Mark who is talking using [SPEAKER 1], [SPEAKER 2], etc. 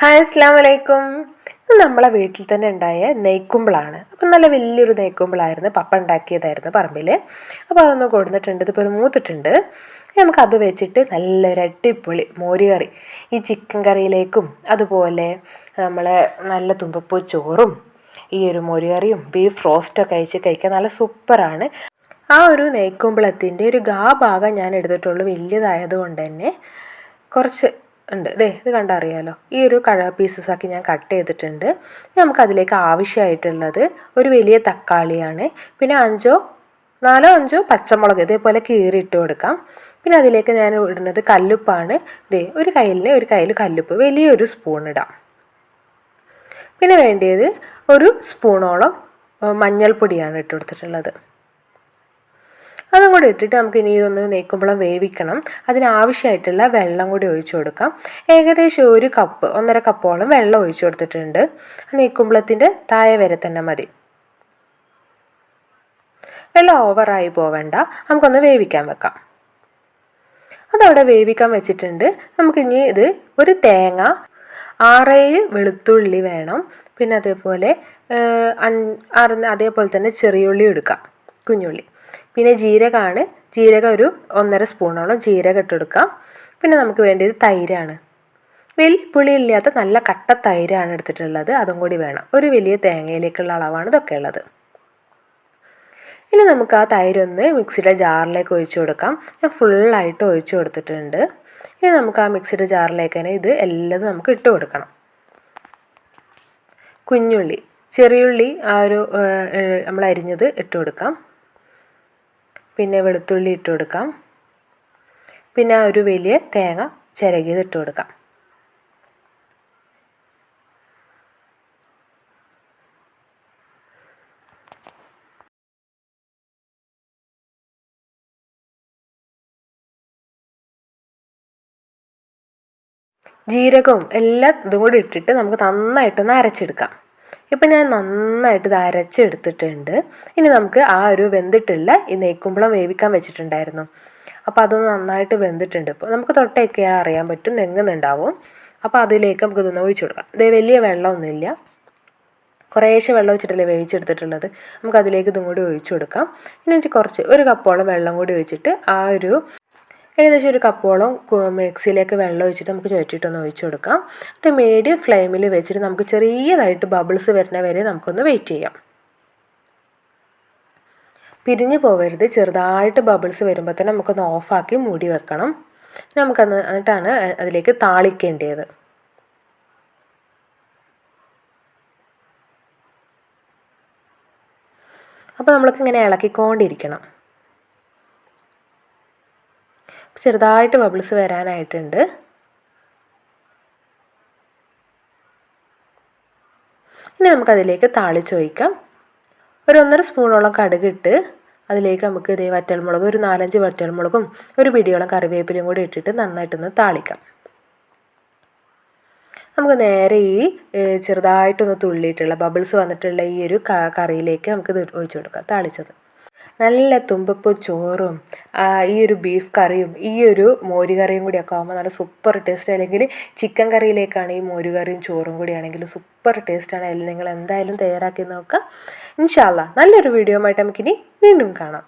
[SPEAKER 1] Hi അസ്സലാമു അലൈക്കും. ഇത് നമ്മളെ വീട്ടിൽ തന്നെ ഉണ്ടായ നെയ്ക്കുമ്പിളാണ്. അപ്പം നല്ല വലിയൊരു നെയ്ക്കുമ്പിളായിരുന്നു. പപ്പ ഉണ്ടാക്കിയതായിരുന്നു പറമ്പിൽ. അപ്പോൾ അതൊന്ന് കൊടുത്തിട്ടുണ്ട്. ഇതിപ്പോൾ ഒരു മൂത്തിട്ടുണ്ട്. നമുക്കത് വെച്ചിട്ട് നല്ലൊരു അടിപൊളി മോര് കറി ഈ ചിക്കൻ കറിയിലേക്കും അതുപോലെ നമ്മളെ നല്ല തുമ്പപ്പൂ ചോറും ഈ ഒരു മോര് കറിയും ബീഫ് റോസ്റ്റൊക്കെ അയച്ച് കഴിക്കാൻ നല്ല സൂപ്പറാണ്. ആ ഒരു നെയ്ക്കുമ്പിളത്തിൻ്റെ ഒരു ഭാഗം ഞാൻ എടുത്തിട്ടുള്ളൂ. വലിയതായത് കൊണ്ട് തന്നെ കുറച്ച് ഉണ്ട്. ഇത് കണ്ടറിയാലോ. ഈ ഒരു പീസസ് ആക്കി ഞാൻ കട്ട് ചെയ്തിട്ടുണ്ട്. നമുക്കതിലേക്ക് ആവശ്യമായിട്ടുള്ളത് ഒരു വലിയ തക്കാളിയാണ്. പിന്നെ 4-5 പച്ചമുളക് ഇതേപോലെ കീറിയിട്ട് കൊടുക്കാം. പിന്നെ അതിലേക്ക് ഞാൻ ഇടുന്നത് കല്ലുപ്പാണ്. ഒരു കയ്യിൽ കല്ലുപ്പ് വലിയൊരു സ്പൂൺ ഇടാം. പിന്നെ വേണ്ടിയത് ഒരു സ്പൂണോളം മഞ്ഞൾപ്പൊടിയാണ് ഇട്ട് കൊടുത്തിട്ടുള്ളത്. അതും കൂടി ഇട്ടിട്ട് നമുക്ക് ഇനി ഇതൊന്ന് നെയ്ക്കുമ്പളം വേവിക്കണം. അതിനാവശ്യമായിട്ടുള്ള വെള്ളം കൂടി ഒഴിച്ചു കൊടുക്കാം. ഏകദേശം 1-1.5 കപ്പോളം വെള്ളം ഒഴിച്ചു കൊടുത്തിട്ടുണ്ട്. നെയ്ക്കുമ്പളത്തിൻ്റെ താഴെ വരെ തന്നെ മതി. വെള്ളം ഓവറായി പോവേണ്ട. നമുക്കൊന്ന് വേവിക്കാൻ വെക്കാം. അതവിടെ വേവിക്കാൻ വെച്ചിട്ടുണ്ട്. നമുക്കിനി ഇത് ഒരു തേങ്ങ, 6-7 വെളുത്തുള്ളി വേണം. പിന്നെ അതേപോലെ തന്നെ ചെറിയുള്ളി എടുക്കാം, കുഞ്ഞുള്ളി. പിന്നെ ജീരകം ഒരു 1.5 സ്പൂണോളം ജീരകം ഇട്ടെടുക്കാം. പിന്നെ നമുക്ക് വേണ്ടിയത് തൈരാണ്. വലിയ പുളിയില്ലാത്ത നല്ല കട്ട തൈരാണ് എടുത്തിട്ടുള്ളത്. അതും കൂടി വേണം. ഒരു വലിയ തേങ്ങയിലേക്കുള്ള അളവാണ് ഇതൊക്കെ ഉള്ളത്. ഇനി നമുക്ക് ആ തൈരൊന്ന് മിക്സിയുടെ ജാറിലേക്ക് ഒഴിച്ചു കൊടുക്കാം. ഞാൻ ഫുള്ളായിട്ട് ഒഴിച്ചു കൊടുത്തിട്ടുണ്ട്. ഇനി നമുക്ക് ആ മിക്സിയുടെ ജാറിലേക്ക് തന്നെ ഇത് എല്ലാം നമുക്ക് ഇട്ട് കൊടുക്കണം. കുഞ്ഞുള്ളി, ചെറിയുള്ളി നമ്മൾ അരിഞ്ഞത് ഇട്ട് കൊടുക്കാം. പിന്നെ വെളുത്തുള്ളി ഇട്ട് കൊടുക്കാം. പിന്നെ ഒരു വലിയ തേങ്ങ ചിരകിയത് ഇട്ട് കൊടുക്കാം. ജീരകവും എല്ലാം ഇതും കൂടി ഇട്ടിട്ട് നമുക്ക് നന്നായിട്ടൊന്ന് അരച്ചെടുക്കാം. ഇപ്പം ഞാൻ നന്നായിട്ട് ഇത് അരച്ചെടുത്തിട്ടുണ്ട്. ഇനി നമുക്ക് ആ ഒരു വെന്തിട്ടുള്ള ഈ നെയ്ക്കുമ്പളം വേവിക്കാൻ വെച്ചിട്ടുണ്ടായിരുന്നു. അപ്പോൾ അതൊന്ന് നന്നായിട്ട് വെന്തിട്ടുണ്ട്. ഇപ്പോൾ നമുക്ക് തൊട്ടൊക്കെ അറിയാൻ പറ്റും, നെങ്ങുന്നുണ്ടാവും. അപ്പോൾ അതിലേക്ക് നമുക്ക് ഇതൊന്ന് ഒഴിച്ചു കൊടുക്കാം. വലിയ വെള്ളമൊന്നുമില്ല, കുറേശ്ശെ വെള്ളം ഒഴിച്ചിട്ടല്ലേ വേവിച്ചെടുത്തിട്ടുള്ളത്. നമുക്കതിലേക്ക് ഇതും കൂടി ഒഴിച്ചു കൊടുക്കാം. എന്നിട്ട് ഒരു കപ്പോളം വെള്ളം കൂടി ഒഴിച്ചിട്ട് ഏകദേശം 1 കപ്പോളം മിക്സിയിലേക്ക് വെള്ളം ഒഴിച്ചിട്ട് നമുക്ക് ചുറ്റിയിട്ടൊന്ന് ഒഴിച്ചു കൊടുക്കാം. എന്നിട്ട് മീഡിയം ഫ്ലെയിമിൽ വെച്ചിട്ട് നമുക്ക് ചെറിയതായിട്ട് ബബിൾസ് വരുന്ന വരെ നമുക്കൊന്ന് വെയിറ്റ് ചെയ്യാം. പിരിഞ്ഞു പോകരുത്. ചെറുതായിട്ട് ബബിൾസ് വരുമ്പോൾ തന്നെ നമുക്കൊന്ന് ഓഫാക്കി മൂടി വെക്കണം. എന്നിട്ടാണ് അതിലേക്ക് താളിക്കേണ്ടത്. അപ്പോൾ നമ്മൾക്കിങ്ങനെ ഇളക്കിക്കൊണ്ടിരിക്കണം. ചെറുതായിട്ട് ബബിൾസ് വരാനായിട്ടുണ്ട്. ഇനി നമുക്കതിലേക്ക് താളിച്ചൊഴിക്കാം. 1.5 സ്പൂണോളം കടുകിട്ട് അതിലേക്ക് നമുക്ക് വറ്റൽമുളക്, ഒരു 4-5 വറ്റൽമുളകും ഒരു പിടിയോളം കറിവേപ്പിലയും കൂടി ഇട്ടിട്ട് നന്നായിട്ടൊന്ന് താളിക്കാം. നമുക്ക് നേരെ ഈ ചെറുതായിട്ടൊന്ന് തുള്ളിയിട്ടുള്ള ബബിൾസ് വന്നിട്ടുള്ള ഈ ഒരു കറിയിലേക്ക് നമുക്കിത് ഒഴിച്ചു കൊടുക്കാം. താളിച്ചത് നല്ല തുമ്പപ്പൂ ചോറും ഈ ഒരു ബീഫ് കറിയും ഈ ഒരു മോര് കറിയും കൂടിയൊക്കെ ആകുമ്പോൾ നല്ല സൂപ്പർ ടേസ്റ്റ്. അല്ലെങ്കിൽ ചിക്കൻ കറിയിലേക്കാണ് ഈ മോര് കറിയും ചോറും കൂടിയാണെങ്കിൽ സൂപ്പർ ടേസ്റ്റാണ്. അതിൽ നിങ്ങൾ എന്തായാലും തയ്യാറാക്കി നോക്കുക. ഇൻഷാ അല്ലാഹ് നല്ലൊരു വീഡിയോ ആയിട്ട് നമുക്കിനി വീണ്ടും കാണാം.